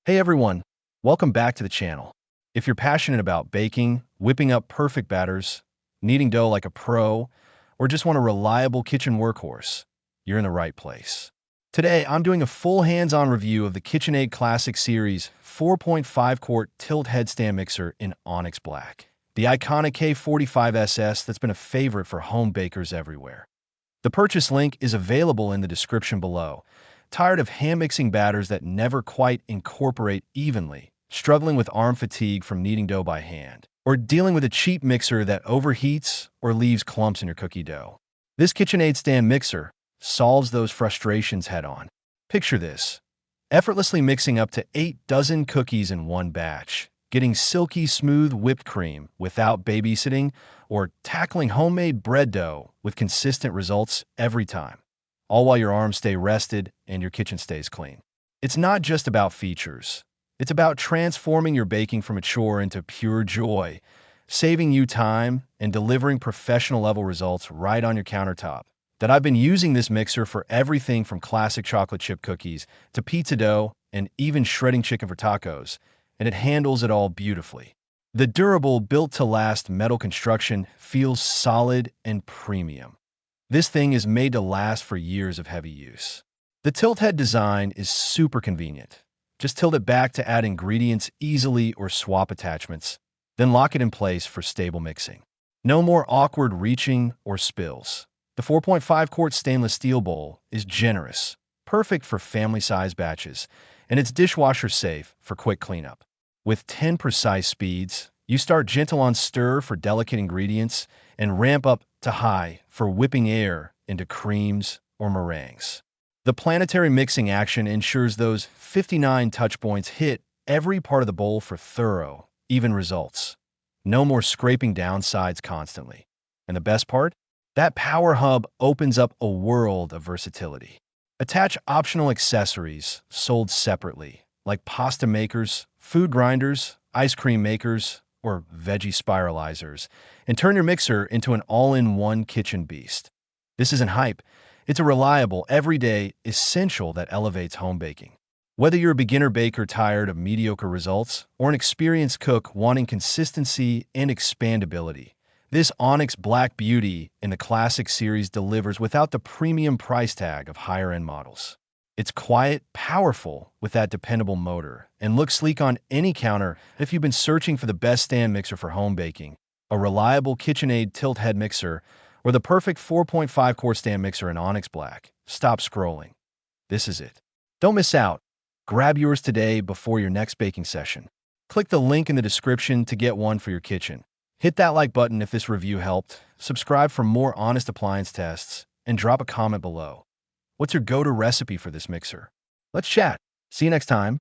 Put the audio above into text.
Hey everyone, welcome back to the channel. If you're passionate about baking, whipping up perfect batters, kneading dough like a pro, or just want a reliable kitchen workhorse, you're in the right place. Today, I'm doing a full hands-on review of the KitchenAid Classic Series 4.5 Quart Tilt-Head Stand Mixer in Onyx Black, the iconic K45SS that's been a favorite for home bakers everywhere. The purchase link is available in the description below. Tired of hand-mixing batters that never quite incorporate evenly, struggling with arm fatigue from kneading dough by hand, or dealing with a cheap mixer that overheats or leaves clumps in your cookie dough? This KitchenAid Stand Mixer solves those frustrations head-on. Picture this: effortlessly mixing up to 8 dozen cookies in one batch, getting silky smooth whipped cream without babysitting, or tackling homemade bread dough with consistent results every time, all while your arms stay rested and your kitchen stays clean. It's not just about features. It's about transforming your baking from a chore into pure joy, saving you time and delivering professional-level results right on your countertop. That I've been using this mixer for everything from classic chocolate chip cookies to pizza dough and even shredding chicken for tacos, and it handles it all beautifully. The durable, built-to-last metal construction feels solid and premium. This thing is made to last for years of heavy use. The tilt head design is super convenient. Just tilt it back to add ingredients easily or swap attachments, then lock it in place for stable mixing. No more awkward reaching or spills. The 4.5 quart stainless steel bowl is generous, perfect for family-size batches, and it's dishwasher safe for quick cleanup. With 10 precise speeds, you start gentle on stir for delicate ingredients and ramp up to high for whipping air into creams or meringues. The planetary mixing action ensures those 59 touch points hit every part of the bowl for thorough, even results. No more scraping down sides constantly. And the best part? That power hub opens up a world of versatility. Attach optional accessories sold separately, like pasta makers, food grinders, ice cream makers, or veggie spiralizers, and turn your mixer into an all-in-one kitchen beast. This isn't hype. It's a reliable, everyday essential that elevates home baking. Whether you're a beginner baker tired of mediocre results or an experienced cook wanting consistency and expandability, this Onyx Black beauty in the Classic Series delivers without the premium price tag of higher-end models. It's quiet, powerful with that dependable motor, and looks sleek on any counter. If you've been searching for the best stand mixer for home baking, a reliable KitchenAid tilt-head mixer, or the perfect 4.5 quart stand mixer in Onyx Black, stop scrolling. This is it. Don't miss out. Grab yours today before your next baking session. Click the link in the description to get one for your kitchen. Hit that like button if this review helped, subscribe for more honest appliance tests, and drop a comment below. What's your go-to recipe for this mixer? Let's chat. See you next time.